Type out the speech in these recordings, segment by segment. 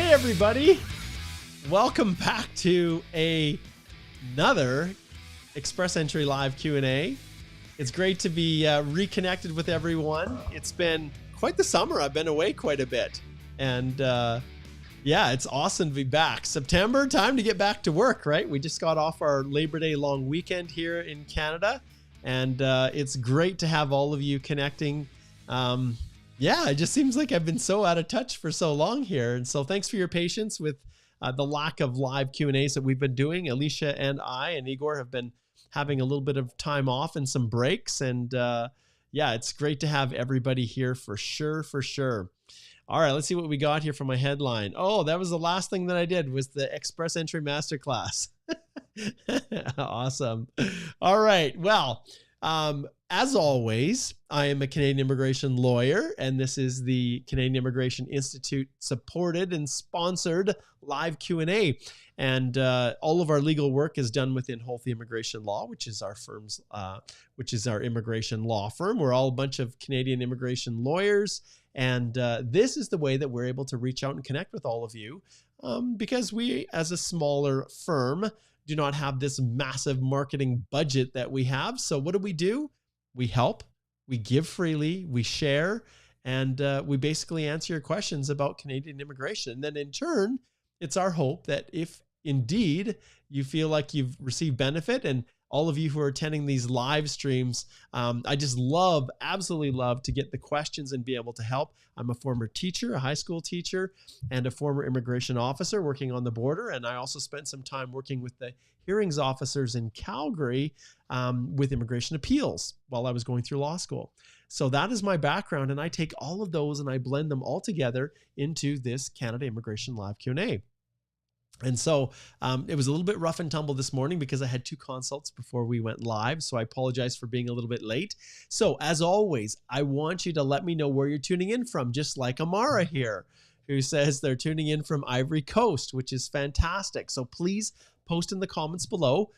Hey everybody, welcome back to another Express Entry Live Q&A. It's great to be reconnected with everyone. It's been quite the summer. I've been away quite a bit. And yeah, it's awesome to be back. September, time to get back to work, right? We just got off our Labor Day long weekend here in Canada. And it's great to have all of you connecting. Yeah, it just seems like I've been so out of touch for so long here. And so thanks for your patience with the lack of live Q&As that we've been doing. Alicia and I and Igor have been having a little bit of time off and some breaks. And yeah, it's great to have everybody here for sure, for sure. All right, let's see what we got here for my headline. Oh, that was the last thing that I did was the Express Entry Masterclass. Awesome. All right, well, as always, I am a Canadian immigration lawyer, and this is the Canadian Immigration Institute supported and sponsored live Q&A. And all of our legal work is done within Holthe Immigration Law, which is our firm's, which is our immigration law firm. We're all a bunch of Canadian immigration lawyers, and this is the way that we're able to reach out and connect with all of you, because we, as a smaller firm, do not have this massive marketing budget that we have. So what do? We help, we give freely, we share, and we basically answer your questions about Canadian immigration. And then in turn, it's our hope that if indeed you feel like you've received benefit, and all of you who are attending these live streams, I just love, absolutely love to get the questions and be able to help. I'm a former teacher, a high school teacher, and a former immigration officer working on the border. And I also spent some time working with the hearings officers in Calgary with immigration appeals while I was going through law school. So that is my background. And I take all of those and I blend them all together into this Canada Immigration Live Q&A. And so it was a little bit rough and tumble this morning because I had 2 consults before we went live. So I apologize for being a little bit late. So as always, I want you to let me know where you're tuning in from, just like Amara here, who says they're tuning in from Ivory Coast, which is fantastic. So please post in the comments below.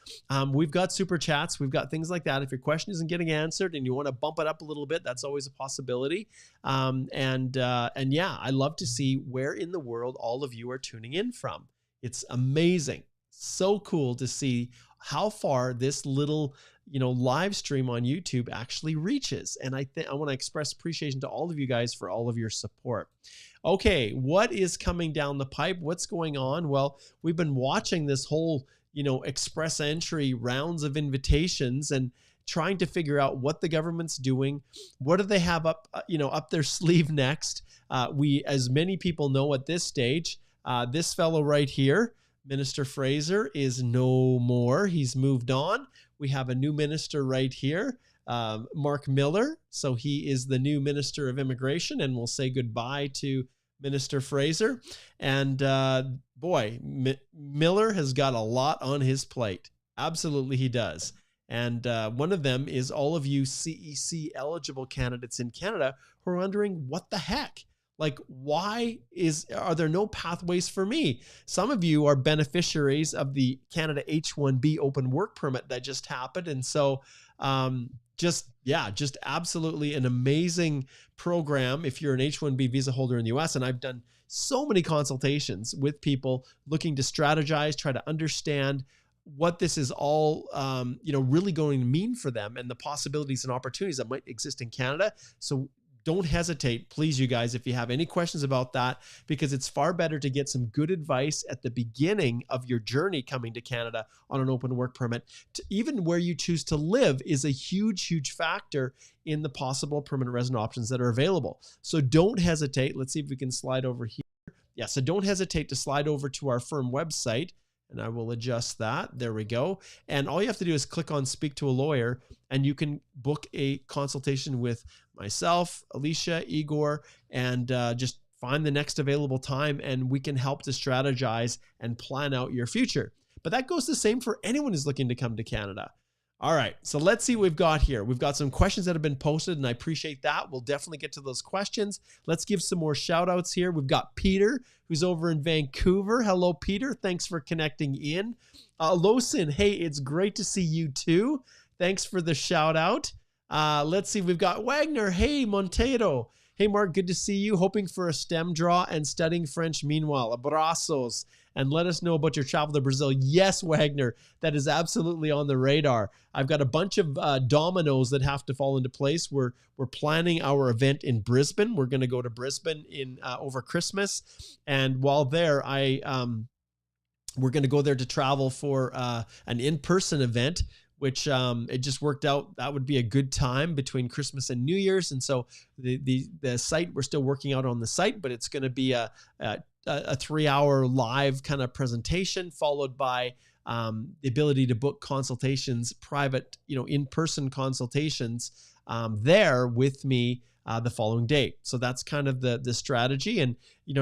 We've got super chats. We've got things like that. If your question isn't getting answered and you want to bump it up a little bit, that's always a possibility. And yeah, I love to see where in the world all of you are tuning in from. It's amazing. So cool to see how far this little, live stream on YouTube actually reaches. And I want to express appreciation to all of you guys for all of your support. Okay, what is coming down the pipe? What's going on? Well, we've been watching this whole, express entry rounds of invitations and trying to figure out what the government's doing. What do they have up, up their sleeve next? We, as many people know at this stage, this fellow right here, Minister Fraser, is no more. He's moved on. We have a new minister right here, Mark Miller. So he is the new Minister of Immigration, and we'll say goodbye to Minister Fraser. And boy, Miller has got a lot on his plate. Absolutely he does. And one of them is all of you CEC eligible candidates in Canada who are wondering, what the heck? Like, why are there no pathways for me? Some of you are beneficiaries of the Canada H-1B open work permit that just happened. And so just absolutely an amazing program if you're an H-1B visa holder in the US. And I've done so many consultations with people looking to strategize, try to understand what this is all, really going to mean for them and the possibilities and opportunities that might exist in Canada. So don't hesitate, please, you guys, if you have any questions about that, because it's far better to get some good advice at the beginning of your journey coming to Canada on an open work permit. Even where you choose to live is a huge, huge factor in the possible permanent resident options that are available. So don't hesitate. Let's see if we can slide over here. Yeah, so don't hesitate to slide over to our firm website. And I will adjust that. There we go. And all you have to do is click on Speak to a Lawyer, and you can book a consultation with myself, Alicia, Igor, and just find the next available time, and we can help to strategize and plan out your future. But that goes the same for anyone who's looking to come to Canada. All right, so let's see what we've got here. We've got some questions that have been posted, and I appreciate that. We'll definitely get to those questions. Let's give some more shout outs here. We've got Peter, who's over in Vancouver. Hello, Peter. Thanks for connecting in. Losin, hey, it's great to see you too. Thanks for the shout out. Let's see, we've got Wagner. Hey, Monteiro. Hey, Mark, good to see you. Hoping for a STEM draw and studying French meanwhile. Abraços. And let us know about your travel to Brazil. Yes, Wagner, that is absolutely on the radar. I've got a bunch of dominoes that have to fall into place. We're planning our event in Brisbane. We're going to go to Brisbane in over Christmas. And while there, we're going to go there to travel for an in-person event, which it just worked out. That would be a good time between Christmas and New Year's. And so the site, we're still working out on the site, but it's going to be a 3-hour live kind of presentation, followed by the ability to book consultations, private, in-person consultations there with me the following day. So that's kind of the strategy. And,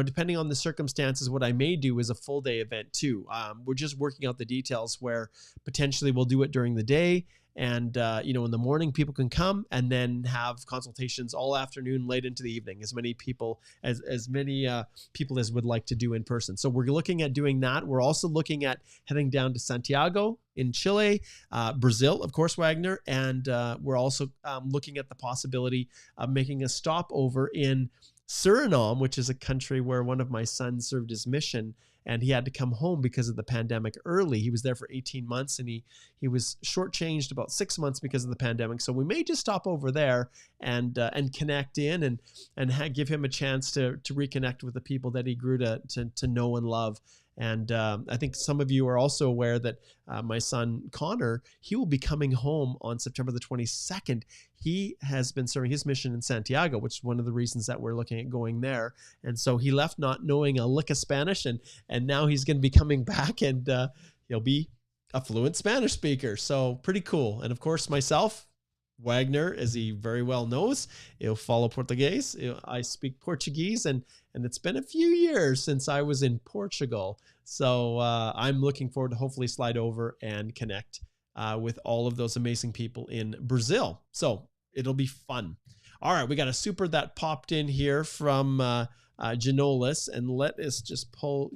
depending on the circumstances, what I may do is a full day event too. We're just working out the details where potentially we'll do it during the day. And, in the morning, people can come and then have consultations all afternoon, late into the evening, as many people as would like to do in person. So we're looking at doing that. We're also looking at heading down to Santiago in Chile, Brazil, of course, Wagner. And we're also looking at the possibility of making a stopover in Suriname, which is a country where one of my sons served his mission, and he had to come home because of the pandemic early. He was there for 18 months, and he was shortchanged about 6 months because of the pandemic. So we may just stop over there and connect in and give him a chance to reconnect with the people that he grew to know and love. And I think some of you are also aware that my son Connor, he will be coming home on September the 22nd. He has been serving his mission in Santiago, which is one of the reasons that we're looking at going there. And so he left not knowing a lick of Spanish, and now he's going to be coming back, and he'll be a fluent Spanish speaker. So pretty cool. And of course, myself, Wagner, as he very well knows, eu falo português. I speak Portuguese, and it's been a few years since I was in Portugal. So I'm looking forward to hopefully slide over and connect with all of those amazing people in Brazil. So it'll be fun. All right, we got a super that popped in here from Janolis, and let us just pull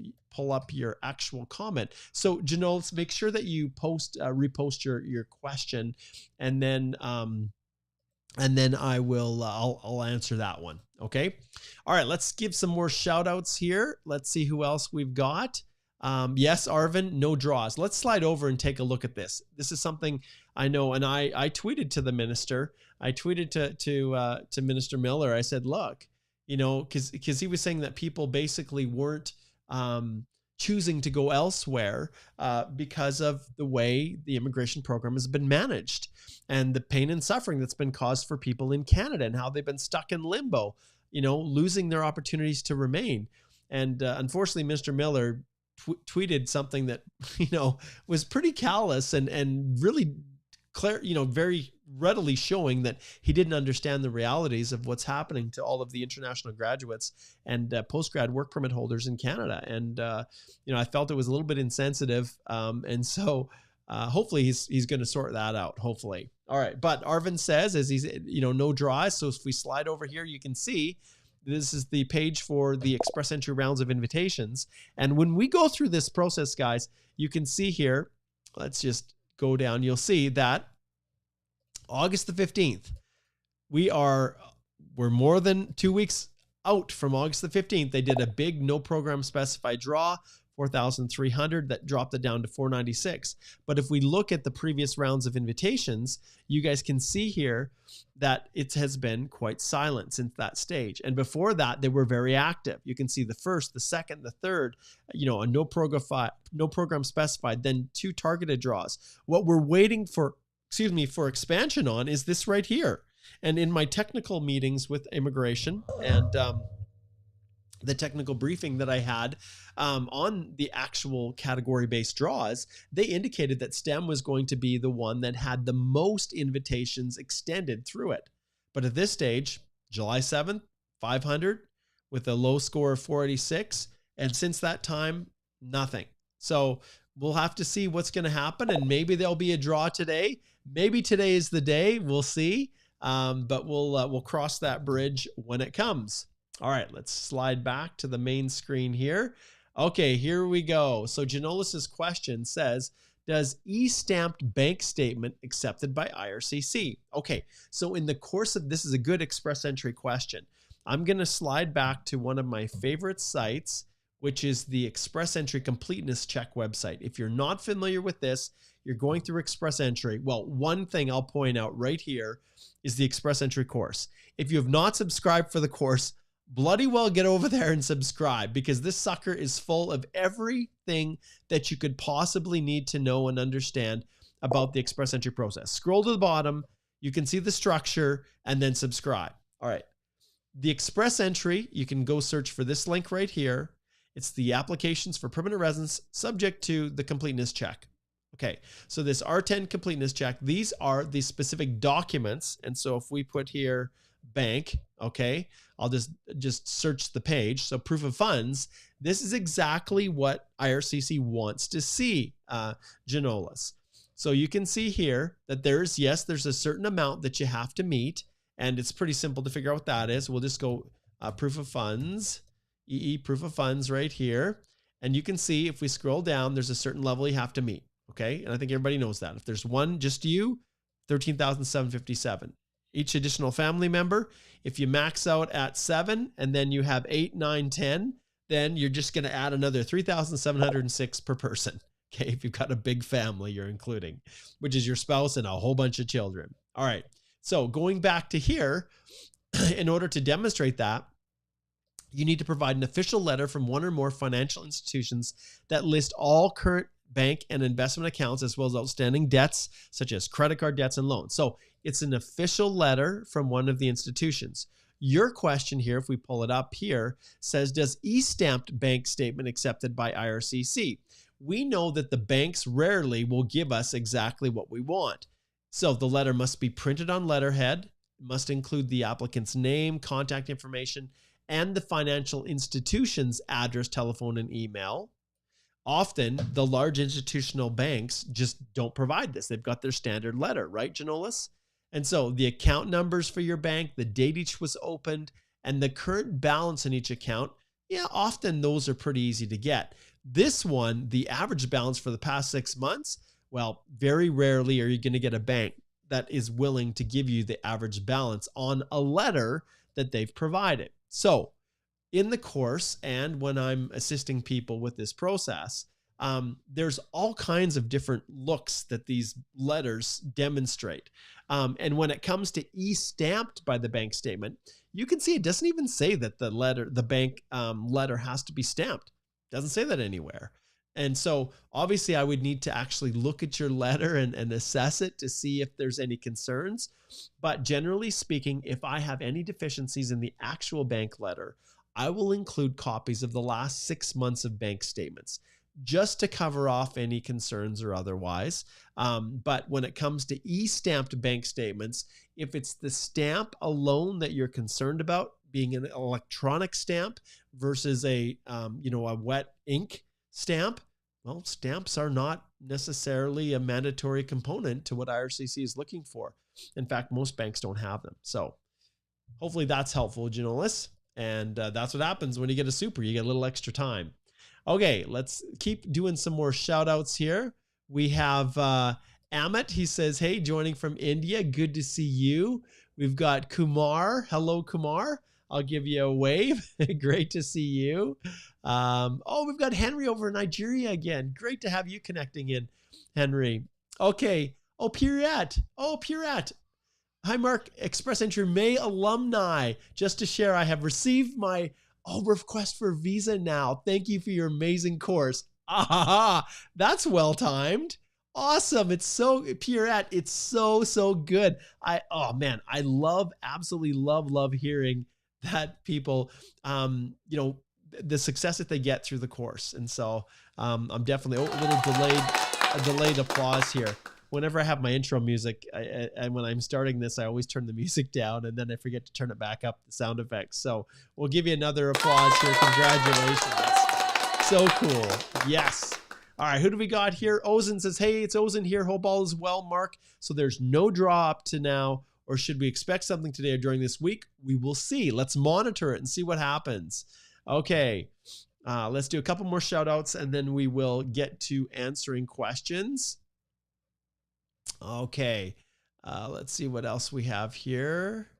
up your actual comment. So Janolis, make sure that you repost your question, and then I'll answer that one. Okay. All right, let's give some more shout outs here. Let's see who else we've got. Yes, Arvin, no draws. Let's slide over and take a look at this. This is something I know, and I tweeted to the minister. I tweeted to Minister Miller. I said, look, because he was saying that people basically weren't choosing to go elsewhere because of the way the immigration program has been managed and the pain and suffering that's been caused for people in Canada and how they've been stuck in limbo, losing their opportunities to remain. And unfortunately, Mr. Miller tweeted something that, was pretty callous and really clear, very readily showing that he didn't understand the realities of what's happening to all of the international graduates and postgrad work permit holders in Canada. And, I felt it was a little bit insensitive. And so hopefully he's going to sort that out, hopefully. All right. But Arvin says, as he's, no draws. So if we slide over here, you can see this is the page for the express entry rounds of invitations. And when we go through this process, guys, you can see here, let's just go down. You'll see that August the 15th, we're more than 2 weeks out from August the 15th. They did a big no program specified draw, 4,300, that dropped it down to 496. But if we look at the previous rounds of invitations, you guys can see here that it has been quite silent since that stage. And before that, they were very active. You can see the first, the second, the third, a no program specified, then 2 targeted draws. What we're waiting for expansion on is this right here. And in my technical meetings with immigration and the technical briefing that I had on the actual category-based draws, they indicated that STEM was going to be the one that had the most invitations extended through it. But at this stage, July 7th, 500 with a low score of 486. And since that time, nothing. So we'll have to see what's going to happen. And maybe there'll be a draw today. Maybe today is the day. We'll see. But we'll cross that bridge when it comes. All right, let's slide back to the main screen here. Okay, here we go. So Janolis's question says, does e-stamped bank statement accepted by IRCC? Okay, so in the course of, this is a good express entry question. I'm going to slide back to one of my favorite sites, which is the Express Entry Completeness Check website. If you're not familiar with this, you're going through Express Entry. Well, one thing I'll point out right here is the Express Entry course. If you have not subscribed for the course, bloody well get over there and subscribe, because this sucker is full of everything that you could possibly need to know and understand about the Express Entry process. Scroll to the bottom, you can see the structure, and then subscribe. All right. The Express Entry, you can go search for this link right here. It's the applications for permanent residence subject to the completeness check. Okay, so this R10 completeness check, these are the specific documents. And so if we put here bank, okay, I'll just search the page. So proof of funds, this is exactly what IRCC wants to see, Janolis. So you can see here that there's a certain amount that you have to meet, and it's pretty simple to figure out what that is. We'll just go proof of funds, EE proof of funds right here. And you can see if we scroll down, there's a certain level you have to meet. Okay, and I think everybody knows that. If there's one, just you, $13,757. Each additional family member, if you max out at 7 and then you have 8, 9, 10, then you're just going to add another $3,706 per person. Okay, if you've got a big family you're including, which is your spouse and a whole bunch of children. All right, so going back to here, in order to demonstrate that, you need to provide an official letter from one or more financial institutions that list all current bank and investment accounts, as well as outstanding debts, such as credit card debts and loans. So it's an official letter from one of the institutions. Your question here, if we pull it up here, says, does e-stamped bank statement accepted by IRCC? We know that the banks rarely will give us exactly what we want. So the letter must be printed on letterhead, must include the applicant's name, contact information, and the financial institution's address, telephone, and email. Often, the large institutional banks just don't provide this. They've got their standard letter, right, Janolis? And so the account numbers for your bank, the date each was opened, and the current balance in each account, yeah, often those are pretty easy to get. This one, the average balance for the past 6 months, well, very rarely are you going to get a bank that is willing to give you the average balance on a letter that they've provided. So in the course, and when I'm assisting people with this process, there's all kinds of different looks that these letters demonstrate. And when it comes to e-stamped by the bank statement, you can see it doesn't even say that the bank letter has to be stamped. It doesn't say that anywhere. And so obviously I would need to actually look at your letter and assess it to see if there's any concerns. But generally speaking, if I have any deficiencies in the actual bank letter, I will include copies of the last 6 months of bank statements just to cover off any concerns or otherwise. But when it comes to e-stamped bank statements, if it's the stamp alone that you're concerned about, being an electronic stamp versus a wet ink stamp, well, stamps are not necessarily a mandatory component to what IRCC is looking for. In fact, most banks don't have them. So hopefully that's helpful, Janolis. And that's what happens when you get a super. You get a little extra time. Okay, let's keep doing some more shout outs here. We have Amit. He says, hey, joining from India. Good to see you. We've got Kumar. Hello, Kumar. I'll give you a wave. Great to see you. We've got Henry over in Nigeria again. Great to have you connecting in, Henry. Okay. Pierrette. Hi, Mark. Express Entry May alumni. Just to share, I have received my request for visa now. Thank you for your amazing course. That's well timed. Awesome. It's so, Pierrette, it's so good. Absolutely love hearing that people, the success that they get through the course. And so I'm definitely a delayed applause here. Whenever I have my intro music, and when I'm starting this, I always turn the music down and then I forget to turn it back up, the sound effects. So we'll give you another applause here. Congratulations. So cool. Yes. All right. Who do we got here? Ozin says, hey, it's Ozin here. Hope all is well, Mark. So there's no draw up to now, or should we expect something today or during this week? We will see. Let's monitor it and see what happens. Okay. Let's do a couple more shout outs and then we will get to answering questions. Okay, let's see what else we have here.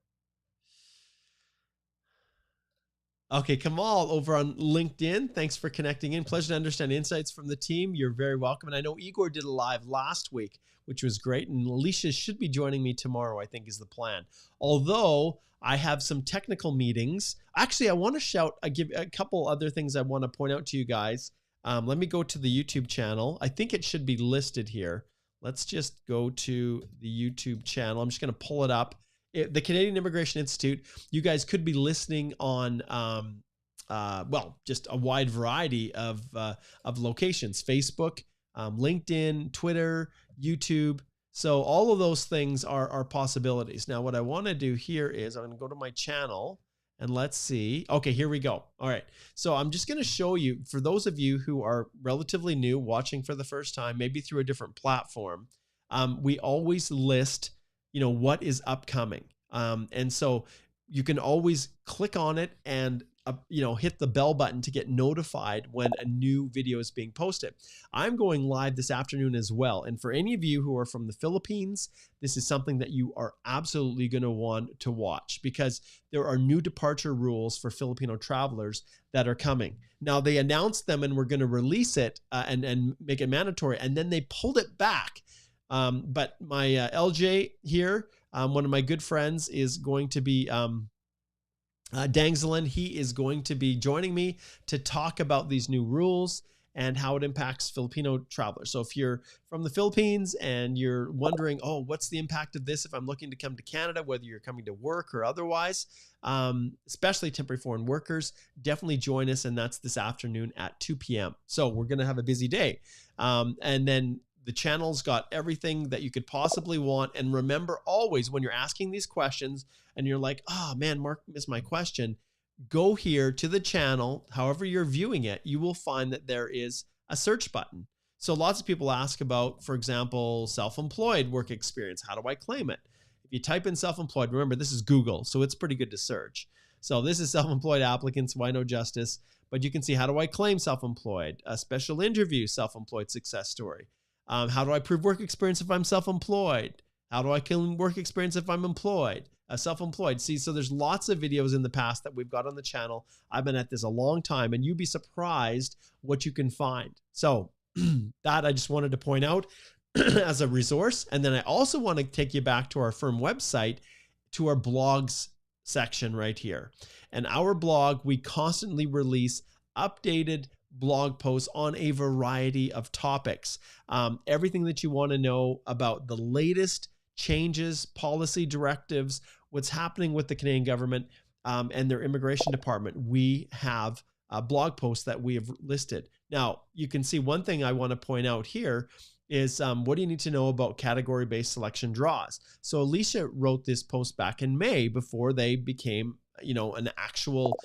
Okay, Kamal over on LinkedIn. Thanks for connecting in. Pleasure to understand insights from the team. You're very welcome. And I know Igor did a live last week, which was great. And Alicia should be joining me tomorrow, I think is the plan. Although I have some technical meetings. Actually, I want to give a couple other things I want to point out to you guys. Let me go to the YouTube channel. I think it should be listed here. Let's just go to the YouTube channel. I'm just going to pull it up. The Canadian Immigration Institute, you guys could be listening on, well, just a wide variety of locations, Facebook, LinkedIn, Twitter, YouTube. So all of those things are possibilities. Now, what I want to do here is I'm going to go to my channel and let's see. Okay, here we go. All right. So I'm just going to show you, for those of you who are relatively new, watching for the first time, maybe through a different platform, we always list what is upcoming. And so you can always click on it and, hit the bell button to get notified when a new video is being posted. I'm going live this afternoon as well. And for any of you who are from the Philippines, this is something that you are absolutely going to want to watch because there are new departure rules for Filipino travelers that are coming. Now, they announced them and we're going to release it and make it mandatory. And then they pulled it back. But my LJ here, one of my good friends, is going to be Dangzelin. He is going to be joining me to talk about these new rules and how it impacts Filipino travelers. So if you're from the Philippines and you're wondering, oh, what's the impact of this if I'm looking to come to Canada, whether you're coming to work or otherwise, especially temporary foreign workers, definitely join us. And that's this afternoon at 2 p.m. So we're going to have a busy day. And then the channel's got everything that you could possibly want. And remember always when you're asking these questions and you're like, oh man, Mark missed my question, go here to the channel. However you're viewing it, you will find that there is a search button. So lots of people ask about, for example, self-employed work experience. How do I claim it? If you type in self-employed, remember this is Google, so it's pretty good to search. So this is self-employed applicants, why no justice? But you can see, how do I claim self-employed? A special interview, self-employed success story. How do I prove work experience if I'm self-employed? How do I claim work experience if I'm employed? Self-employed. See, so there's lots of videos in the past that we've got on the channel. I've been at this a long time, and you'd be surprised what you can find. So that I just wanted to point out as a resource. And then I also want to take you back to our firm website, to our blogs section right here. And our blog, we constantly release updated blog posts on a variety of topics. Everything that you want to know about the latest changes, policy directives, what's happening with the Canadian government and their immigration department. We have blog posts that we have listed. Now, you can see one thing I want to point out here is what do you need to know about category-based selection draws? So Alicia wrote this post back in May before they became an actual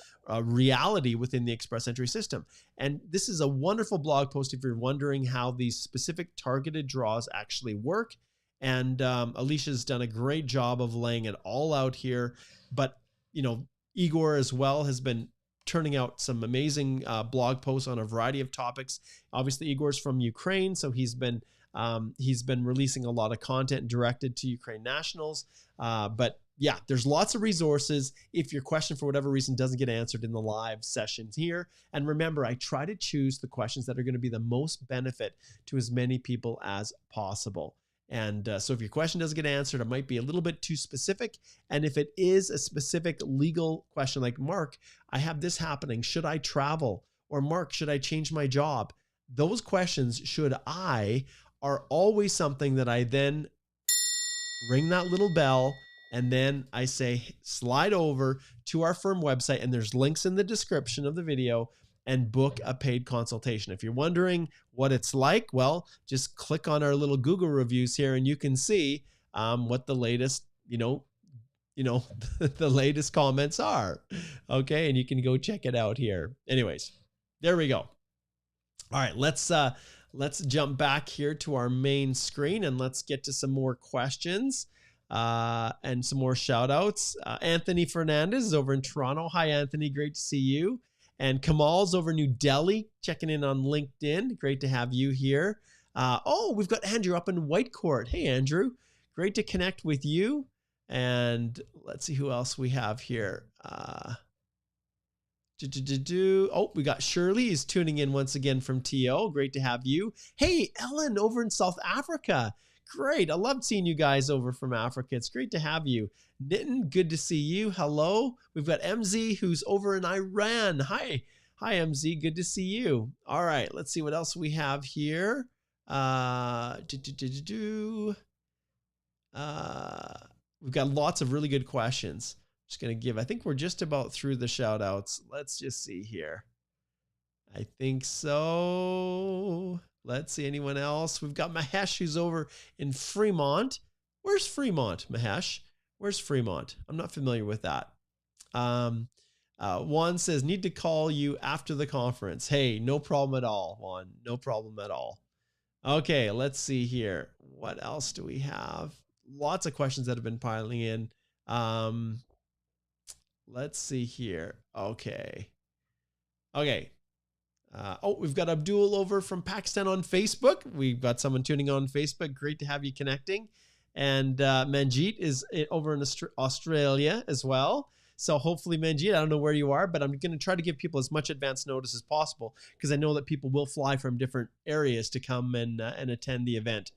reality within the express entry system. And this is a wonderful blog post if you're wondering how these specific targeted draws actually work. And Alicia's done a great job of laying it all out here. But, Igor as well has been turning out some amazing blog posts on a variety of topics. Obviously, Igor's from Ukraine, so he's been releasing a lot of content directed to Ukraine nationals. But yeah, there's lots of resources if your question for whatever reason doesn't get answered in the live sessions here. And remember, I try to choose the questions that are going to be the most benefit to as many people as possible. And so if your question doesn't get answered, it might be a little bit too specific. And if it is a specific legal question like, Mark, I have this happening, should I travel? Or Mark, should I change my job? Those questions, are always something that I then ring that little bell. And then I say, slide over to our firm website, and there's links in the description of the video, and book a paid consultation. If you're wondering what it's like, well, just click on our little Google reviews here and you can see what the latest, the latest comments are. Okay. And you can go check it out here. Anyways, there we go. All right, let's jump back here to our main screen and let's get to some more questions and some more shout outs. Anthony Fernandez is over in Toronto. Hi, Anthony. Great to see you. And Kamal's over in New Delhi, checking in on LinkedIn. Great to have you here. We've got Andrew up in Whitecourt. Hey, Andrew. Great to connect with you. And let's see who else we have here. Oh, we got Shirley is tuning in once again from TO. Great to have you. Hey, Ellen over in South Africa. Great. I love seeing you guys over from Africa. It's great to have you. Nitin, good to see you. Hello. We've got MZ who's over in Iran. Hi. Hi, MZ. Good to see you. All right. Let's see what else we have here. We've got lots of really good questions. Just going to give, I think we're just about through the shout outs. Let's just see here. I think so. Let's see, anyone else? We've got Mahesh who's over in Fremont. Where's Fremont, Mahesh? Where's Fremont? I'm not familiar with that. Juan says, need to call you after the conference. Hey, no problem at all, Juan. No problem at all. Okay, let's see here. What else do we have? Lots of questions that have been piling in. Let's see here. Okay. Oh, we've got Abdul over from Pakistan on Facebook. We've got someone tuning on Facebook. Great to have you connecting. And Manjeet is over in Australia as well. So hopefully, Manjeet, I don't know where you are, but I'm going to try to give people as much advance notice as possible because I know that people will fly from different areas to come and attend the event.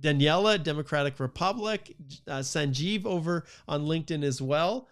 Daniela, Democratic Republic. Sanjeev over on LinkedIn as well.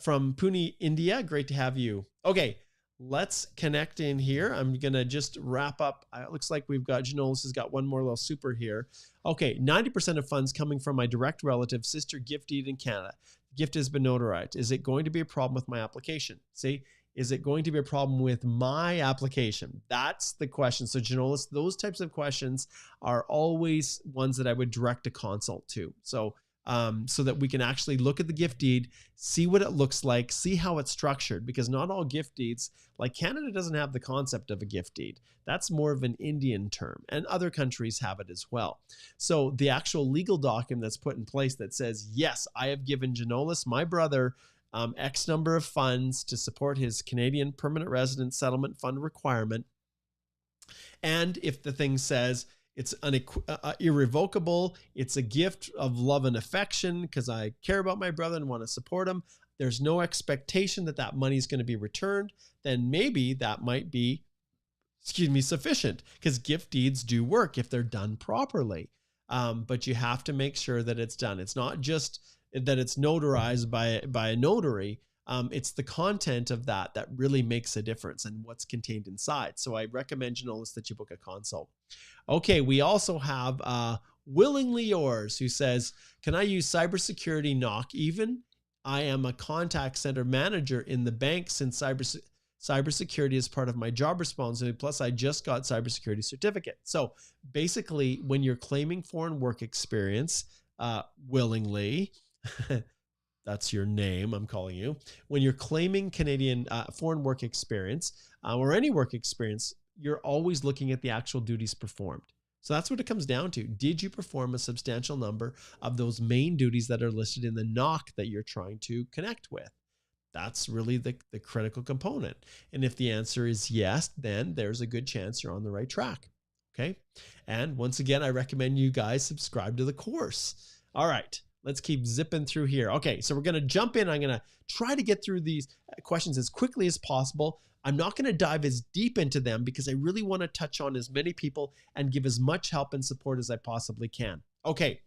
From Pune, India. Great to have you. Okay, let's connect in here. I'm going to just wrap up. It looks like we've got, Janolis has got one more little super here. Okay, 90% of funds coming from my direct relative, sister gift deed in Canada. Gift has been notarized. Is it going to be a problem with my application? See, is it going to be a problem with my application? That's the question. So Janolis, those types of questions are always ones that I would direct a consult to. So that we can actually look at the gift deed, see what it looks like, see how it's structured, because not all gift deeds, like Canada doesn't have the concept of a gift deed. That's more of an Indian term, and other countries have it as well. So the actual legal document that's put in place that says, yes, I have given Janolis, my brother, X number of funds to support his Canadian Permanent Resident Settlement Fund requirement. And if the thing says, it's irrevocable, it's a gift of love and affection because I care about my brother and want to support him, there's no expectation that that money is going to be returned, then maybe that might be, sufficient, because gift deeds do work if they're done properly. But you have to make sure that it's done. It's not just that it's notarized by a notary. It's the content of that really makes a difference and what's contained inside. So I recommend, Janolis, that you book a consult. Okay, we also have Willingly Yours, who says, can I use cybersecurity knock even? I am a contact center manager in the bank since cybersecurity is part of my job responsibility. Plus, I just got cybersecurity certificate. So basically, when you're claiming foreign work experience, willingly, that's your name, I'm calling you. When you're claiming Canadian foreign work experience or any work experience, you're always looking at the actual duties performed. So that's what it comes down to. Did you perform a substantial number of those main duties that are listed in the knock that you're trying to connect with? That's really the critical component. And if the answer is yes, then there's a good chance you're on the right track. Okay. And once again, I recommend you guys subscribe to the course. All right. Let's keep zipping through here. Okay, so we're going to jump in. I'm going to try to get through these questions as quickly as possible. I'm not going to dive as deep into them because I really want to touch on as many people and give as much help and support as I possibly can. Okay,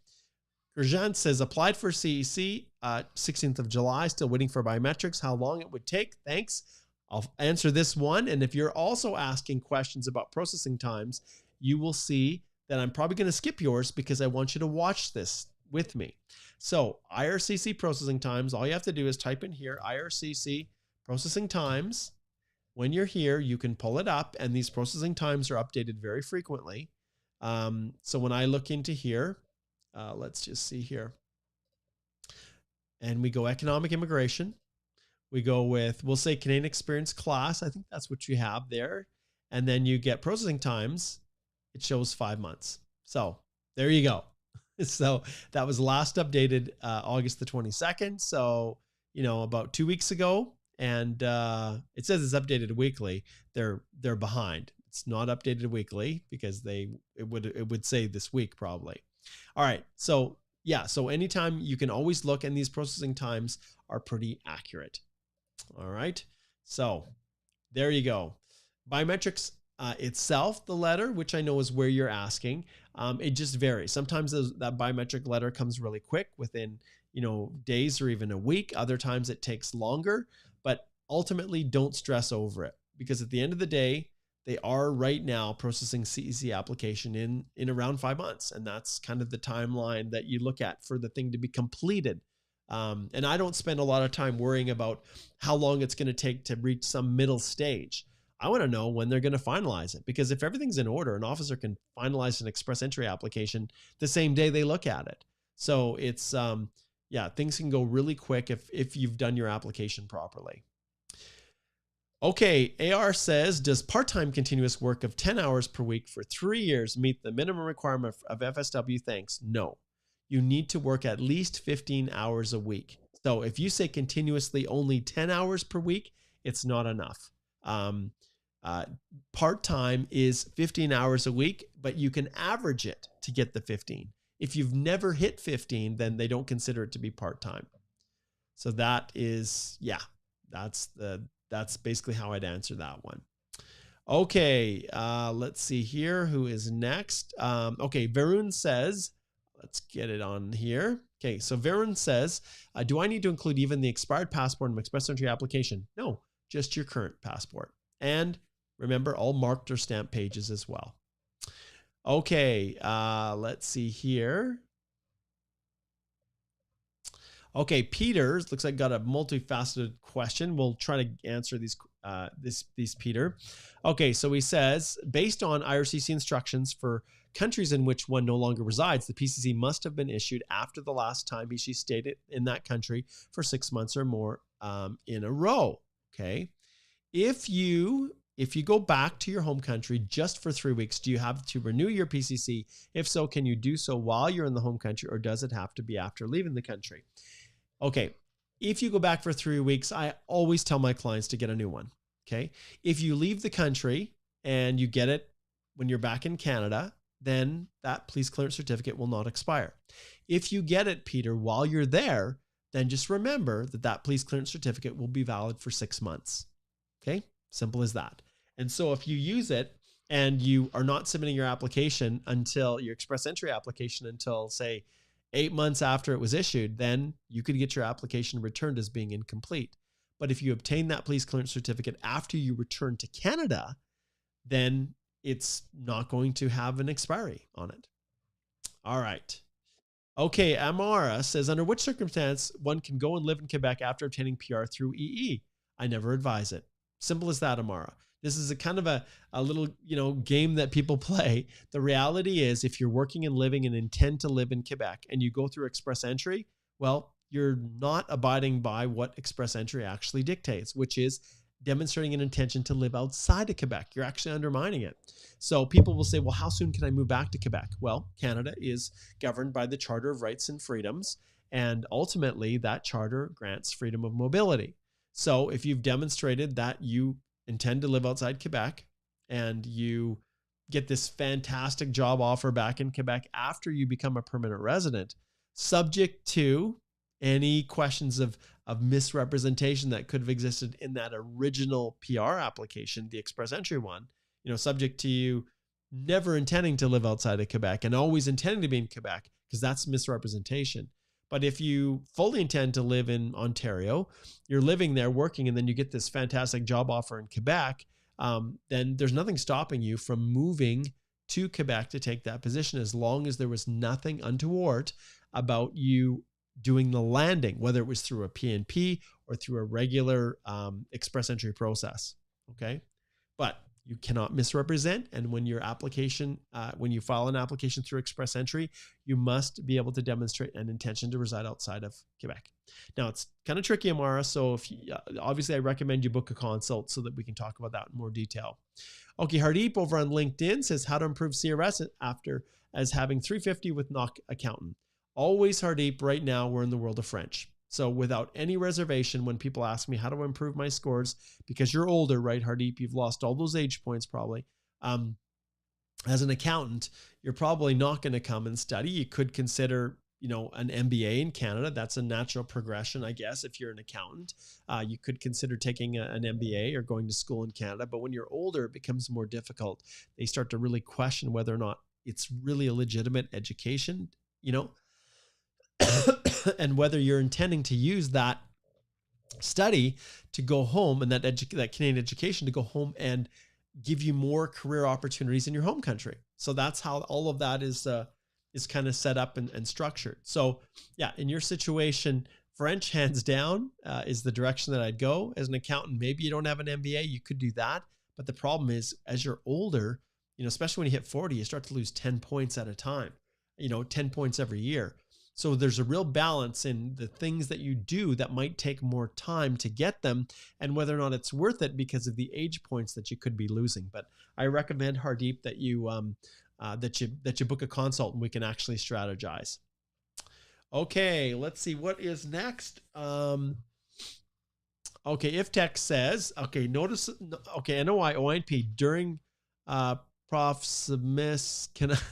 Gurjant says, applied for CEC, 16th of July, still waiting for biometrics. How long it would take? Thanks. I'll answer this one. And if you're also asking questions about processing times, you will see that I'm probably going to skip yours because I want you to watch this with me. So IRCC processing times, all you have to do is type in here, IRCC processing times. When you're here, you can pull it up, and these processing times are updated very frequently. So when I look into here, let's just see here. And we go economic immigration. We go with, we'll say Canadian experience class. I think that's what you have there. And then you get processing times. It shows 5 months. So there you go. So that was last updated August the 22nd. So, about 2 weeks ago, and it says it's updated weekly. They're behind. It's not updated weekly because it would say this week probably. All right. So yeah. So anytime you can always look, and these processing times are pretty accurate. All right. So there you go. Biometrics itself, the letter, which I know is where you're asking, it just varies. Sometimes that biometric letter comes really quick within, days or even a week. Other times it takes longer, but ultimately don't stress over it, because at the end of the day, they are right now processing CEC application in around 5 months. And that's kind of the timeline that you look at for the thing to be completed. And I don't spend a lot of time worrying about how long it's going to take to reach some middle stage. I want to know when they're going to finalize it, because if everything's in order, an officer can finalize an express entry application the same day they look at it. So it's, things can go really quick if you've done your application properly. Okay, AR says, does part-time continuous work of 10 hours per week for 3 years meet the minimum requirement of FSW? Thanks. No, you need to work at least 15 hours a week. So if you say continuously only 10 hours per week, it's not enough. Part-time is 15 hours a week, but you can average it to get the 15. If you've never hit 15, then they don't consider it to be part-time. So that is, that's basically how I'd answer that one. Okay, let's see here. Who is next? Okay, Varun says, let's get it on here. Okay, so Varun says, do I need to include even the expired passport in my express entry application? No, just your current passport. And remember, all marked or stamped pages as well. Okay, let's see here. Okay, Peter looks like got a multifaceted question. We'll try to answer these Peter. Okay, so he says, based on IRCC instructions for countries in which one no longer resides, the PCC must have been issued after the last time she stayed in that country for 6 months or more in a row. Okay, if you go back to your home country just for 3 weeks, do you have to renew your PCC? If so, can you do so while you're in the home country, or does it have to be after leaving the country? Okay, if you go back for 3 weeks, I always tell my clients to get a new one. Okay, if you leave the country and you get it when you're back in Canada, then that police clearance certificate will not expire. If you get it, Peter, while you're there, then just remember that police clearance certificate will be valid for 6 months. Okay, simple as that. And so if you use it and you are not submitting your application until your express entry application until, say, 8 months after it was issued, then you could get your application returned as being incomplete. But if you obtain that police clearance certificate after you return to Canada, then it's not going to have an expiry on it. All right. Okay, Amara says, under which circumstance one can go and live in Quebec after obtaining PR through EE? I never advise it. Simple as that, Amara. This is a kind of a little, game that people play. The reality is, if you're working and living and intend to live in Quebec and you go through express entry, well, you're not abiding by what express entry actually dictates, which is demonstrating an intention to live outside of Quebec. You're actually undermining it. So people will say, well, how soon can I move back to Quebec? Well, Canada is governed by the Charter of Rights and Freedoms, and ultimately that charter grants freedom of mobility. So if you've demonstrated that you intend to live outside Quebec and you get this fantastic job offer back in Quebec after you become a permanent resident, subject to any questions of misrepresentation that could have existed in that original PR application, the express entry one, subject to you never intending to live outside of Quebec and always intending to be in Quebec, because that's misrepresentation. But if you fully intend to live in Ontario, you're living there, working, and then you get this fantastic job offer in Quebec, then there's nothing stopping you from moving to Quebec to take that position, as long as there was nothing untoward about you doing the landing, whether it was through a PNP or through a regular express entry process. Okay, but you cannot misrepresent. And when your application, when you file an application through express entry, you must be able to demonstrate an intention to reside outside of Quebec. Now, it's kind of tricky, Amara. So if you, obviously, I recommend you book a consult so that we can talk about that in more detail. Okay, Hardeep over on LinkedIn says, how to improve CRS after as having 350 with NOC accountant. Always, Hardeep, right now we're in the world of French. So without any reservation, when people ask me how to improve my scores, because you're older, right, Hardeep, you've lost all those age points probably. As an accountant, you're probably not going to come and study. You could consider an MBA in Canada. That's a natural progression, I guess. If you're an accountant, you could consider taking an MBA or going to school in Canada. But when you're older, it becomes more difficult. They start to really question whether or not it's really a legitimate education, and whether you're intending to use that study to go home and that Canadian education to go home and give you more career opportunities in your home country. So that's how all of that is kind of set up and structured. So yeah, in your situation, French hands down is the direction that I'd go. As an accountant, maybe you don't have an MBA, you could do that. But the problem is, as you're older, especially when you hit 40, you start to lose 10 points at a time, 10 points every year. So there's a real balance in the things that you do that might take more time to get them, and whether or not it's worth it because of the age points that you could be losing. But I recommend, Hardeep, that you that you book a consult and we can actually strategize. Okay, let's see what is next. Okay, if tech says, okay, notice, okay, NOI ONP during Prof submiss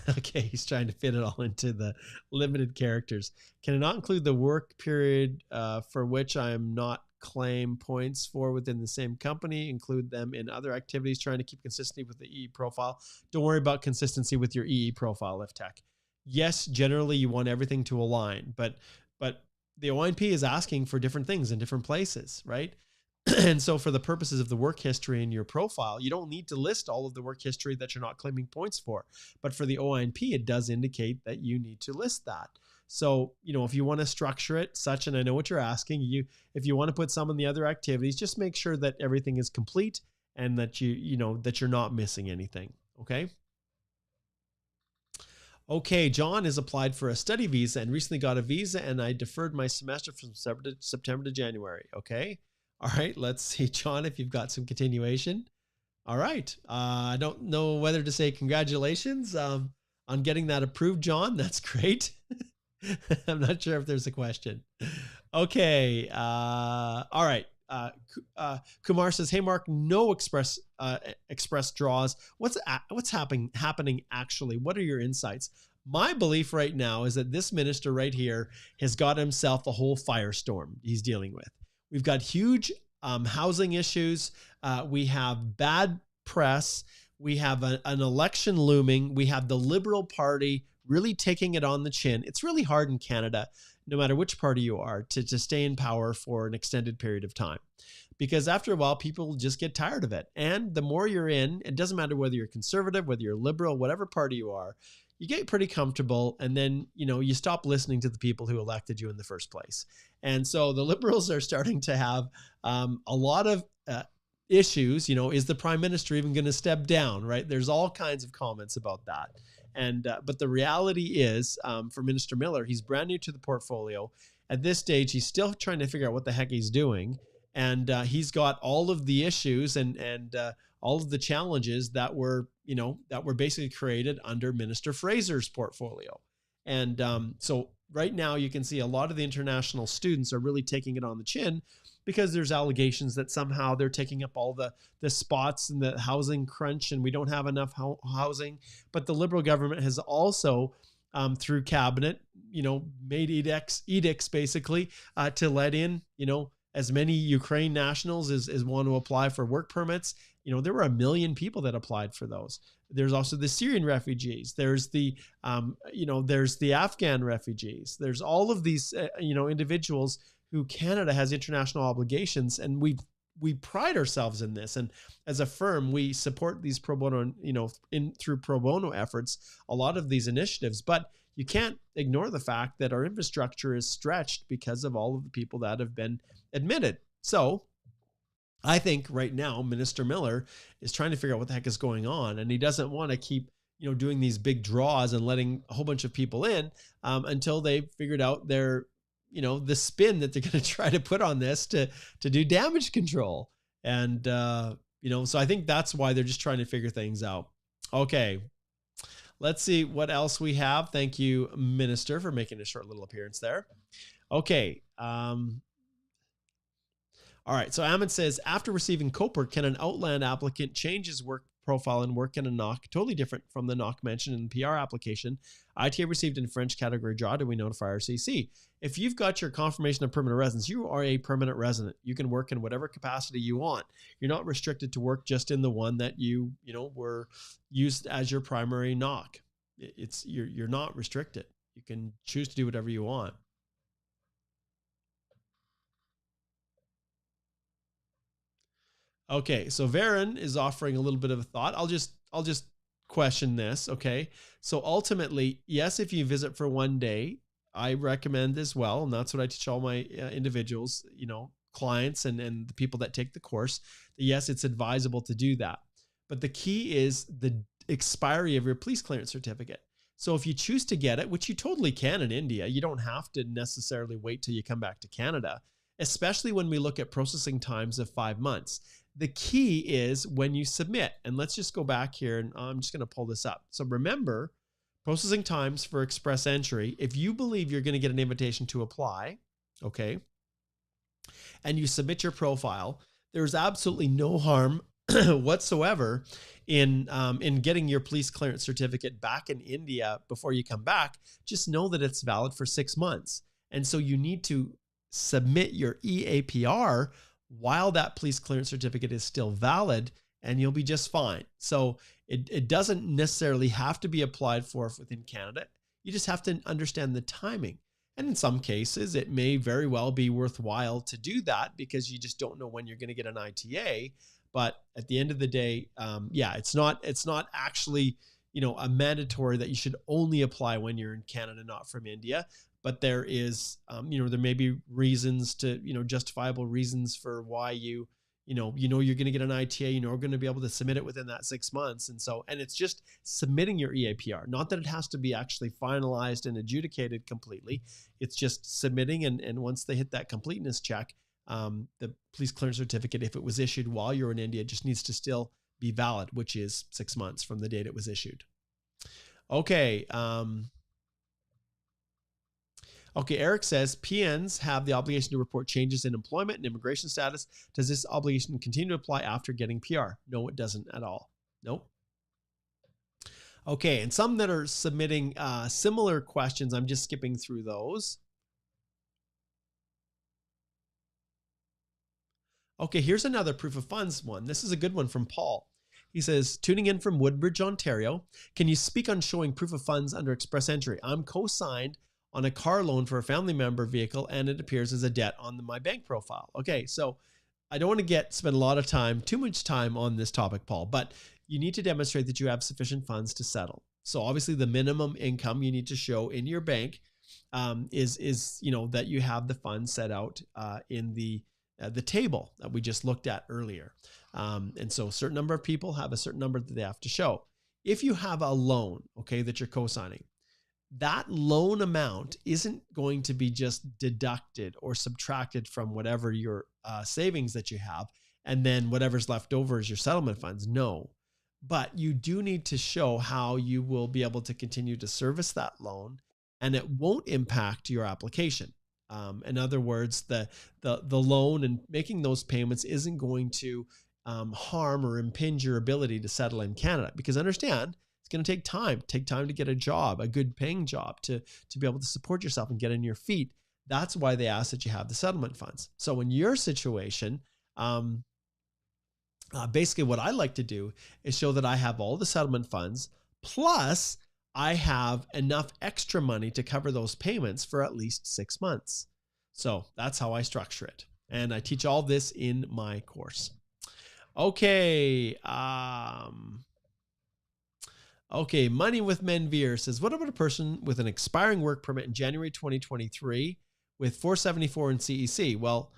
okay, he's trying to fit it all into the limited characters. Can it not include the work period for which I am not claim points for within the same company, include them in other activities, trying to keep consistency with the EE profile? Don't worry about consistency with your EE profile, if tech. Yes, generally you want everything to align, but the ONP is asking for different things in different places, right? And so for the purposes of the work history in your profile, you don't need to list all of the work history that you're not claiming points for. But for the ONP, it does indicate that you need to list that. So, if you want to structure it such, and I know what you're asking, if you want to put some in the other activities, just make sure that everything is complete and that that you're not missing anything. Okay. Okay, John has applied for a study visa and recently got a visa, and I deferred my semester from September to January. Okay. All right, let's see, John, if you've got some continuation. All right. I don't know whether to say congratulations on getting that approved, John. That's great. I'm not sure if there's a question. Okay. All right. Kumar says, "Hey, Mark, no express draws. What's happening actually? What are your insights?" My belief right now is that this minister right here has got himself a whole firestorm he's dealing with. We've got huge housing issues. We have bad press. We have an election looming. We have the Liberal Party really taking it on the chin. It's really hard in Canada, no matter which party you are, to stay in power for an extended period of time. Because after a while, people just get tired of it. And the more you're in, it doesn't matter whether you're conservative, whether you're liberal, whatever party you are, you get pretty comfortable, and then, you stop listening to the people who elected you in the first place. And so the Liberals are starting to have a lot of issues. Is the Prime Minister even going to step down, right? There's all kinds of comments about that. And but the reality is, for Minister Miller, he's brand new to the portfolio. At this stage, he's still trying to figure out what the heck he's doing. And he's got all of the issues and all of the challenges that were basically created under Minister Fraser's portfolio. And so right now you can see a lot of the international students are really taking it on the chin because there's allegations that somehow they're taking up all the spots in the housing crunch and we don't have enough housing. But the Liberal government has also, through cabinet, made edicts basically to let in, as many Ukraine nationals as want to apply for work permits. There were 1 million people that applied for those. There's also the Syrian refugees. There's the, there's the Afghan refugees. There's all of these, individuals who Canada has international obligations, and we pride ourselves in this. And as a firm, we support these pro bono, through pro bono efforts, a lot of these initiatives. But you can't ignore the fact that our infrastructure is stretched because of all of the people that have been admitted. So I think right now, Minister Miller is trying to figure out what the heck is going on. And he doesn't want to keep, doing these big draws and letting a whole bunch of people in until they've figured out their, the spin that they're going to try to put on this to do damage control. And, so I think that's why they're just trying to figure things out. Okay. Let's see what else we have. Thank you, Minister, for making a short little appearance there. Okay. All right. So Ahmed says, after receiving COPR, can an Outland applicant change his work profile and work in a knock, totally different from the knock mentioned in the PR application. ITA received in French category draw. Do we notify our CC? If you've got your confirmation of permanent residence, you are a permanent resident. You can work in whatever capacity you want. You're not restricted to work just in the one that you were used as your primary knock. You're not restricted. You can choose to do whatever you want. Okay, so Varen is offering a little bit of a thought. I'll just question this. Okay, so ultimately, yes, if you visit for 1 day, I recommend as well, and that's what I teach all my individuals, clients and the people that take the course. Yes, it's advisable to do that, but the key is the expiry of your police clearance certificate. So if you choose to get it, which you totally can in India, you don't have to necessarily wait till you come back to Canada, especially when we look at processing times of 5 months. The key is when you submit, and let's just go back here, and I'm just going to pull this up. So remember, processing times for express entry, if you believe you're going to get an invitation to apply, okay, and you submit your profile, there's absolutely no harm whatsoever in getting your police clearance certificate back in India before you come back. Just know that it's valid for 6 months. And so you need to submit your EAPR while that police clearance certificate is still valid, and you'll be just fine. So it doesn't necessarily have to be applied for within Canada. You just have to understand the timing. And in some cases, it may very well be worthwhile to do that because you just don't know when you're going to get an ITA. But at the end of the day, it's not actually, a mandatory that you should only apply when you're in Canada, not from India. But there is, there may be reasons to, justifiable reasons for why you're going to get an ITA, you're going to be able to submit it within that 6 months. And it's just submitting your EAPR, not that it has to be actually finalized and adjudicated completely. It's just submitting. And once they hit that completeness check, the police clearance certificate, if it was issued while you're in India, just needs to still be valid, which is 6 months from the date it was issued. Okay. Okay, Eric says, PNs have the obligation to report changes in employment and immigration status. Does this obligation continue to apply after getting PR? No, it doesn't at all. Nope. Okay, and some that are submitting similar questions, I'm just skipping through those. Okay, here's another proof of funds one. This is a good one from Paul. He says, tuning in from Woodbridge, Ontario. Can you speak on showing proof of funds under express entry? I'm co-signed on a car loan for a family member vehicle, and it appears as a debt on my bank profile. Okay, so I don't want to spend a lot of time, too much time on this topic, Paul, but you need to demonstrate that you have sufficient funds to settle. So obviously the minimum income you need to show in your bank is that you have the funds set out in the table that we just looked at earlier. And so a certain number of people have a certain number that they have to show. If you have a loan, okay, that you're co-signing, that loan amount isn't going to be just deducted or subtracted from whatever your savings that you have, and then whatever's left over is your settlement funds. No, but you do need to show how you will be able to continue to service that loan, and it won't impact your application. In other words, the loan and making those payments isn't going to harm or impinge your ability to settle in Canada, because understand, it's going to take time to get a job, a good paying job, to be able to support yourself and get on your feet. That's why they ask that you have the settlement funds. So in your situation, basically what I like to do is show that I have all the settlement funds, plus I have enough extra money to cover those payments for at least 6 months. So that's how I structure it. And I teach all this in my course. Okay. Okay, Money with Menveer says, what about a person with an expiring work permit in January 2023 with 474 in CEC? Well,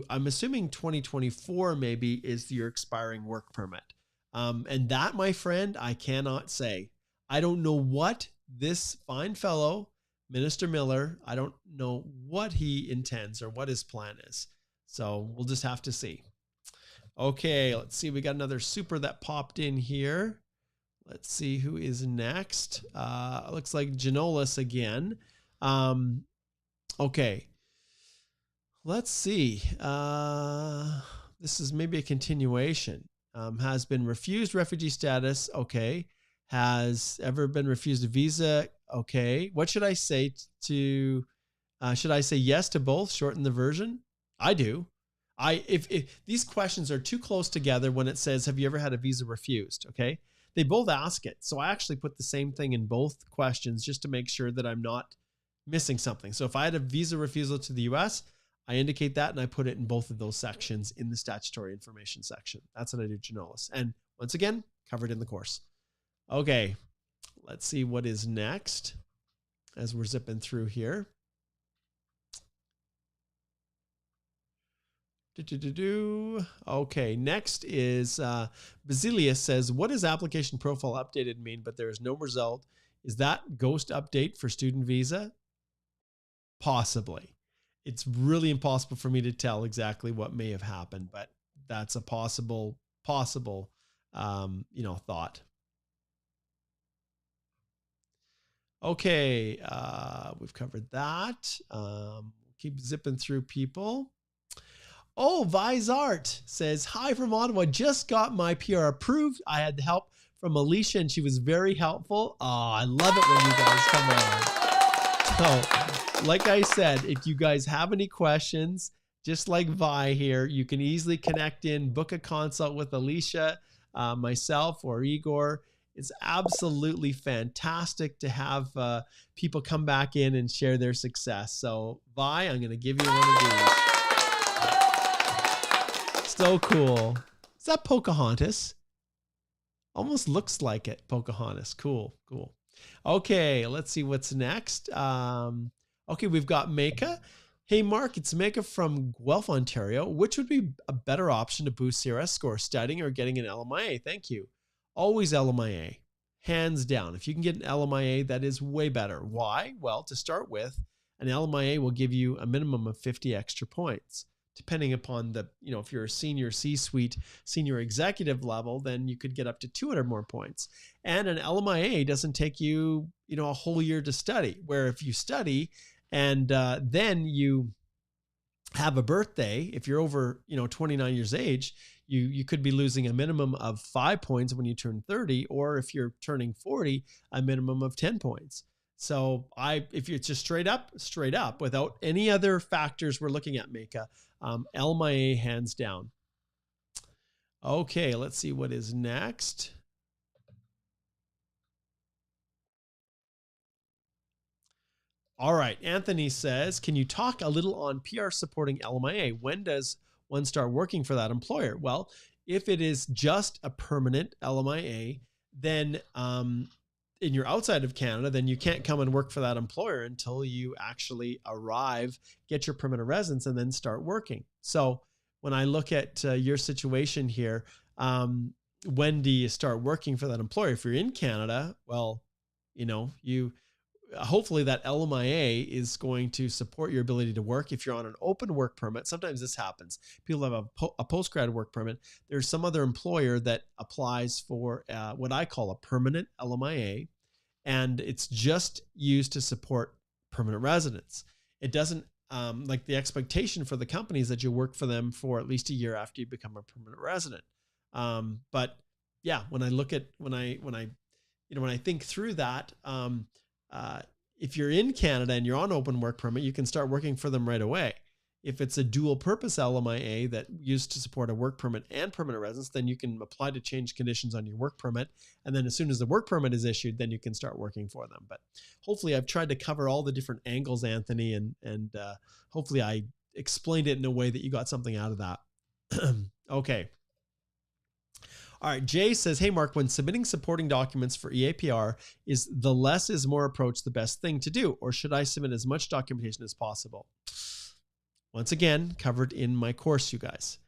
I'm assuming 2024 maybe is your expiring work permit. And that, my friend, I cannot say. I don't know what this fine fellow, Minister Miller, I don't know what he intends or what his plan is. So we'll just have to see. Okay, let's see. We got another super that popped in here. Let's see who is next. Looks like Janolis again. Okay. Let's see. This is maybe a continuation. Has been refused refugee status. Okay. Has ever been refused a visa. Okay. What should I say to, should I say yes to both? Shorten the version? I do. If these questions are too close together when it says, have you ever had a visa refused? Okay. They both ask it. So I actually put the same thing in both questions just to make sure that I'm not missing something. So if I had a visa refusal to the US, I indicate that and I put it in both of those sections in the statutory information section. That's what I do, Janolis. And once again, covered in the course. Okay, let's see what is next as we're zipping through here. Okay, next is Basilius says, what does application profile updated mean, but there is no result? Is that ghost update for student visa? Possibly. It's really impossible for me to tell exactly what may have happened, but that's a possible, thought. Okay, we've covered that. Keep zipping through people. Oh, Vizart says, hi from Ottawa. Just got my PR approved. I had help from Alicia and she was very helpful. Oh, I love it when you guys come on. So, like I said, if you guys have any questions, just like Vi here, you can easily connect in, book a consult with Alicia, myself, or Igor. It's absolutely fantastic to have people come back in and share their success. So, Vi, I'm going to give you one of these. So cool. Is that Pocahontas? Almost looks like it, Pocahontas. Cool, cool. Okay, let's see what's next. Okay, we've got Meka. Hey, Mark, it's Meka from Guelph, Ontario. Which would be a better option to boost CRS score, studying or getting an LMIA? Thank you. Always LMIA, hands down. If you can get an LMIA, that is way better. Why? Well, to start with, an LMIA will give you a minimum of 50 extra points. Depending upon the, if you're a senior C-suite, senior executive level, then you could get up to 200 more points. And an LMIA doesn't take you, a whole year to study, where if you study and then you have a birthday, if you're over, 29 years age, you could be losing a minimum of 5 points when you turn 30, or if you're turning 40, a minimum of 10 points. So if you're just straight up without any other factors we're looking at, Meka, LMIA hands down. Okay, let's see what is next. All right, Anthony says, can you talk a little on PR supporting LMIA? When does one start working for that employer? Well, if it is just a permanent LMIA, then and you're outside of Canada, then you can't come and work for that employer until you actually arrive, get your permanent residence, and then start working. So when I look at your situation here, when do you start working for that employer? If you're in Canada, well, hopefully that LMIA is going to support your ability to work. If you're on an open work permit, sometimes this happens. People have a post-grad work permit. There's some other employer that applies for what I call a permanent LMIA, and it's just used to support permanent residents. It doesn't, like the expectation for the company is that you work for them for at least a year after you become a permanent resident. But yeah, when I think through that, if you're in Canada and you're on open work permit, you can start working for them right away. If it's a dual purpose LMIA that used to support a work permit and permanent residence, then you can apply to change conditions on your work permit. And then as soon as the work permit is issued, then you can start working for them. But hopefully I've tried to cover all the different angles, Anthony, and hopefully I explained it in a way that you got something out of that. Okay. All right, Jay says, hey, Mark, when submitting supporting documents for EAPR, is the less is more approach the best thing to do, or should I submit as much documentation as possible? Once again, covered in my course, you guys.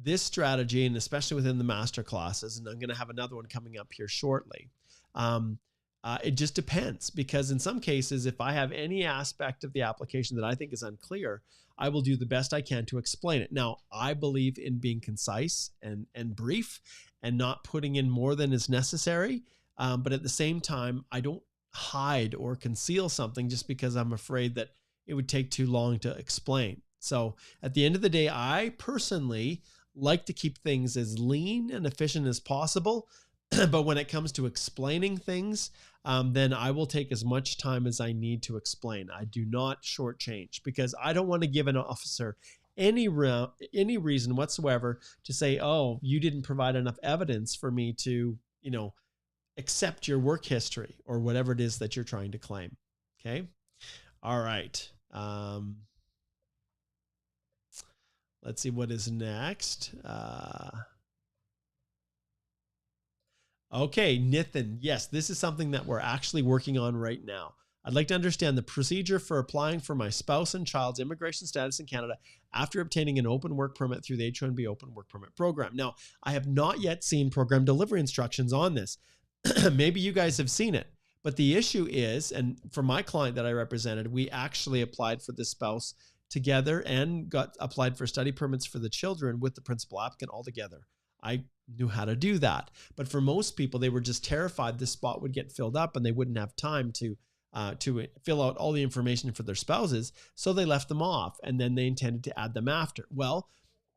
This strategy, and especially within the master classes, and I'm going to have another one coming up here shortly, it just depends, because in some cases, if I have any aspect of the application that I think is unclear, I will do the best I can to explain it. Now, I believe in being concise and brief and not putting in more than is necessary. But at the same time, I don't hide or conceal something just because I'm afraid that it would take too long to explain. So at the end of the day, I personally like to keep things as lean and efficient as possible. But when it comes to explaining things, then I will take as much time as I need to explain. I do not shortchange, because I don't want to give an officer any reason whatsoever to say, oh, you didn't provide enough evidence for me to, accept your work history or whatever it is that you're trying to claim. Okay. All right. Let's see what is next. Okay, Nithin. Yes, this is something that we're actually working on right now. I'd like to understand the procedure for applying for my spouse and child's immigration status in Canada after obtaining an open work permit through the H-1B open work permit program. Now, I have not yet seen program delivery instructions on this. Maybe you guys have seen it, but the issue is, and for my client that I represented, we actually applied for the spouse together and got applied for study permits for the children with the principal applicant all together. I knew how to do that. But for most people, they were just terrified this spot would get filled up and they wouldn't have time to fill out all the information for their spouses. So they left them off, and then they intended to add them after. Well,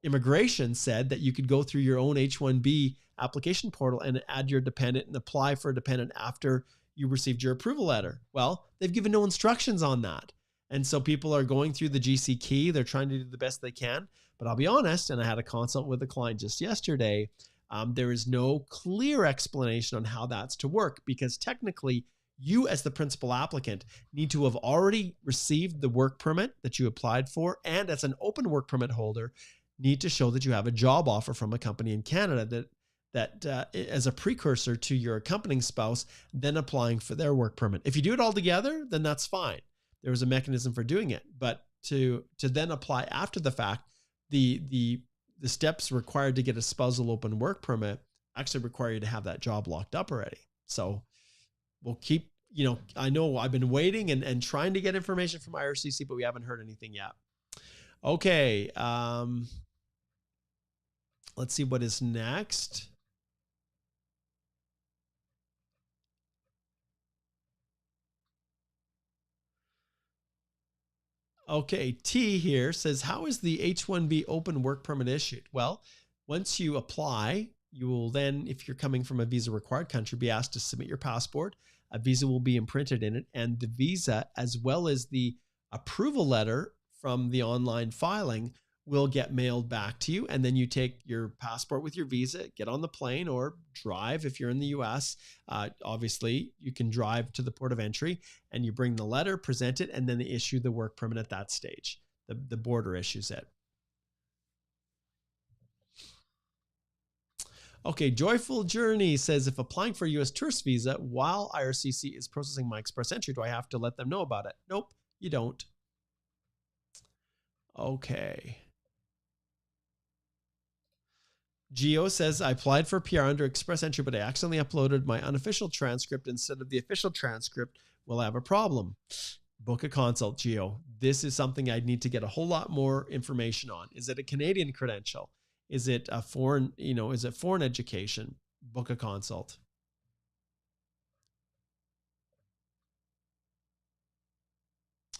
immigration said that you could go through your own H-1B application portal and add your dependent and apply for a dependent after you received your approval letter. Well, they've given no instructions on that. And so people are going through the GC key. They're trying to do the best they can. But I'll be honest, and I had a consult with a client just yesterday, there is no clear explanation on how that's to work, because technically you as the principal applicant need to have already received the work permit that you applied for, and as an open work permit holder, need to show that you have a job offer from a company in Canada that as a precursor to your accompanying spouse, then applying for their work permit. If you do it all together, then that's fine. There was a mechanism for doing it, but to then apply after the fact, the steps required to get a spousal open work permit actually require you to have that job locked up already. So we'll keep, I know I've been waiting and trying to get information from IRCC, but we haven't heard anything yet. Okay. Let's see what is next. Okay, T here says, how is the H-1B open work permit issued? Well, once you apply, you will then, if you're coming from a visa required country, be asked to submit your passport. A visa will be imprinted in it, and the visa, as well as the approval letter from the online filing, will get mailed back to you. And then you take your passport with your visa, get on the plane or drive. If you're in the US, obviously you can drive to the port of entry and you bring the letter, present it, and then they issue the work permit at that stage. The border issues it. Okay, Joyful Journey says, if applying for a US tourist visa while IRCC is processing my express entry, do I have to let them know about it? Nope, you don't. Okay. Geo says, I applied for PR under express entry, but I accidentally uploaded my unofficial transcript instead of the official transcript. Will I have a problem? Book a consult, Geo. This is something I'd need to get a whole lot more information on. Is it a Canadian credential? Is it a foreign, is it foreign education? Book a consult.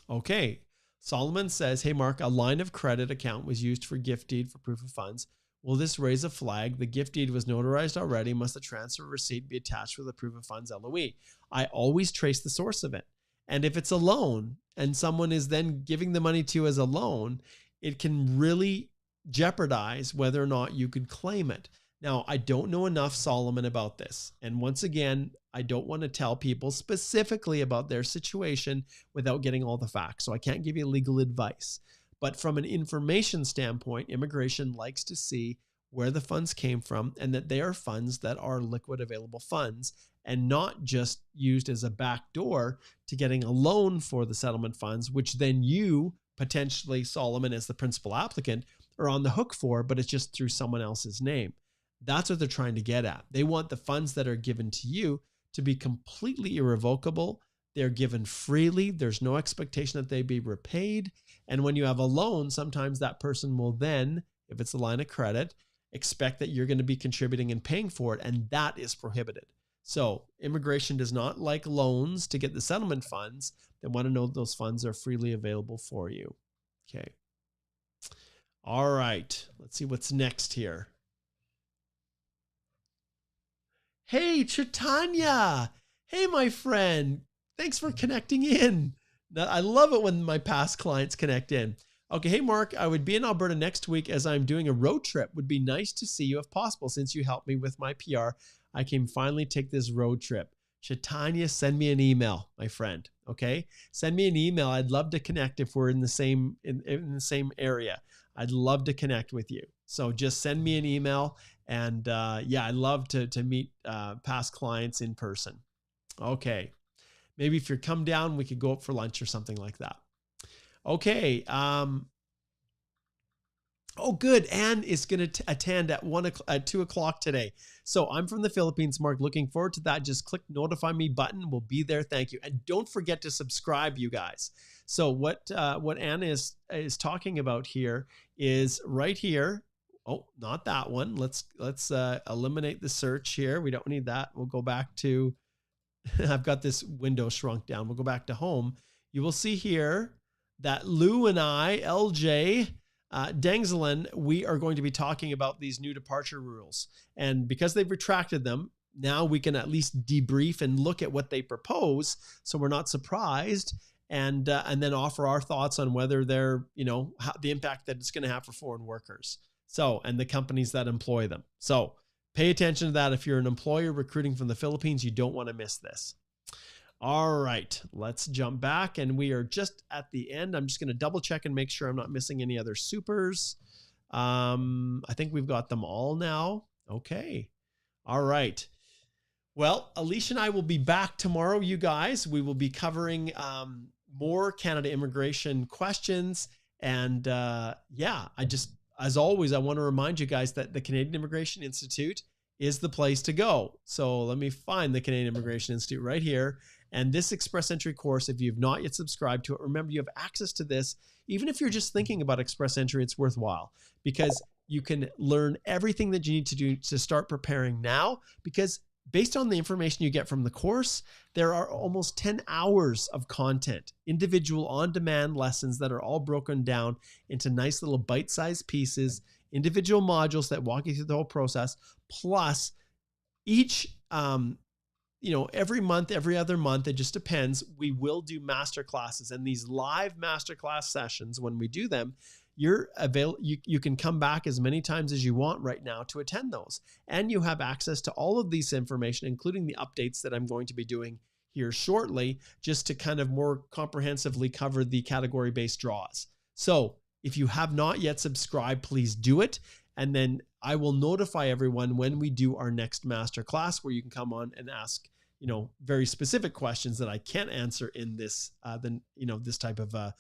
Okay. Solomon says, hey, Mark, a line of credit account was used for gift deed for proof of funds. Will this raise a flag? The gift deed was notarized already. Must the transfer receipt be attached with a proof of funds LOE? I always trace the source of it. And if it's a loan and someone is then giving the money to you as a loan, it can really jeopardize whether or not you could claim it. Now, I don't know enough, Solomon, about this. And once again, I don't want to tell people specifically about their situation without getting all the facts. So I can't give you legal advice. But from an information standpoint, immigration likes to see where the funds came from and that they are funds that are liquid available funds and not just used as a backdoor to getting a loan for the settlement funds, which then you potentially, Solomon, as the principal applicant, are on the hook for, but it's just through someone else's name. That's what they're trying to get at. They want the funds that are given to you to be completely irrevocable. They're given freely. There's no expectation that they be repaid. And when you have a loan, sometimes that person will then, if it's a line of credit, expect that you're going to be contributing and paying for it. And that is prohibited. So immigration does not like loans to get the settlement funds. They want to know that those funds are freely available for you. Okay. All right, let's see what's next here. Hey, Chaitanya. Hey, my friend. Thanks for connecting in. I love it when my past clients connect in. Okay, hey, Mark, I would be in Alberta next week as I'm doing a road trip. Would be nice to see you if possible. Since you helped me with my PR, I can finally take this road trip. Chaitanya, send me an email, my friend. Okay, send me an email. I'd love to connect if we're in the same area. I'd love to connect with you. So just send me an email, and yeah, I'd love to meet past clients in person. Okay, maybe if you come down, we could go up for lunch or something like that. Okay. Oh, good. Anne is going to attend at 2 o'clock today. So I'm from the Philippines, Mark. Looking forward to that. Just click notify me button. We'll be there. Thank you. And don't forget to subscribe, you guys. So what Anne is talking about here is right here. Oh, not that one. Let's eliminate the search here. We don't need that. We'll go back to, I've got this window shrunk down. We'll go back to home. You will see here that Lou and I, LJ, Dengzelin, we are going to be talking about these new departure rules. And because they've retracted them, now we can at least debrief and look at what they propose, so we're not surprised, and then offer our thoughts on whether they're, the impact that it's going to have for foreign workers. So, and the companies that employ them. So pay attention to that. If you're an employer recruiting from the Philippines, you don't want to miss this. All right, let's jump back, and we are just at the end. I'm just going to double check and make sure I'm not missing any other supers. I think we've got them all now. Okay. All right. Well, Alicia and I will be back tomorrow, you guys. We will be covering more Canada immigration questions. And yeah, as always, I want to remind you guys that the Canadian Immigration Institute is the place to go. So let me find the Canadian Immigration Institute right here. And this Express Entry course, if you've not yet subscribed to it, remember you have access to this. Even if you're just thinking about Express Entry, it's worthwhile because you can learn everything that you need to do to start preparing now. Because based on the information you get from the course, there are almost 10 hours of content, individual on-demand lessons that are all broken down into nice little bite-sized pieces, individual modules that walk you through the whole process, plus each every month, every other month, it just depends. We will do master classes, and these live masterclass sessions, when we do them, you can come back as many times as you want right now to attend those. And you have access to all of this information, including the updates that I'm going to be doing here shortly, just to kind of more comprehensively cover the category-based draws. So if you have not yet subscribed, please do it. And then I will notify everyone when we do our next master class, where you can come on and ask, very specific questions that I can't answer in this, this type of a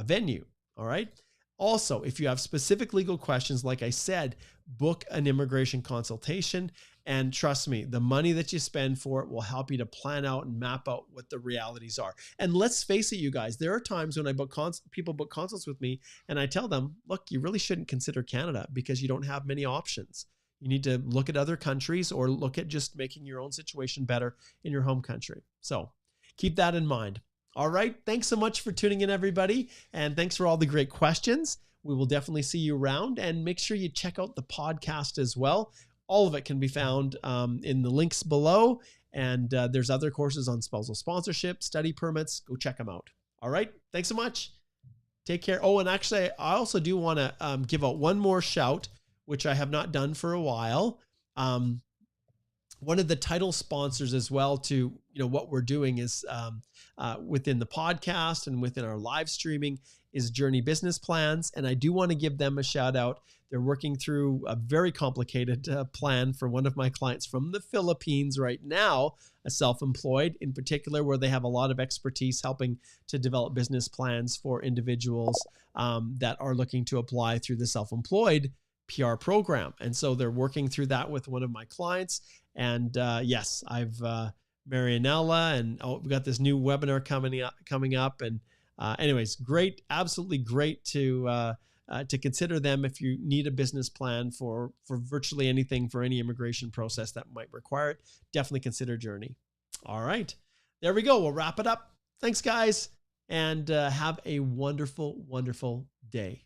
venue. All right. Also, if you have specific legal questions, like I said, book an immigration consultation. And trust me, the money that you spend for it will help you to plan out and map out what the realities are. And let's face it, you guys, there are times when people book consults with me and I tell them, look, you really shouldn't consider Canada because you don't have many options. You need to look at other countries or look at just making your own situation better in your home country. So keep that in mind. All right. Thanks so much for tuning in, everybody. And thanks for all the great questions. We will definitely see you around, and make sure you check out the podcast as well. All of it can be found in the links below. And there's other courses on spousal sponsorship, study permits. Go check them out. All right. Thanks so much. Take care. Oh, and actually, I also do want to give out one more shout, which I have not done for a while. One of the title sponsors as well to what we're doing is within the podcast and within our live streaming is Journey Business Plans. And I do want to give them a shout out. They're working through a very complicated plan for one of my clients from the Philippines right now, a self-employed in particular, where they have a lot of expertise helping to develop business plans for individuals that are looking to apply through the self-employed PR program. And so they're working through that with one of my clients. And yes, I've Marianella, and we've got this new webinar coming up. And anyways, great, absolutely great to consider them if you need a business plan for virtually anything, for any immigration process that might require it. Definitely consider Journey. All right, there we go. We'll wrap it up. Thanks, guys, and have a wonderful, wonderful day.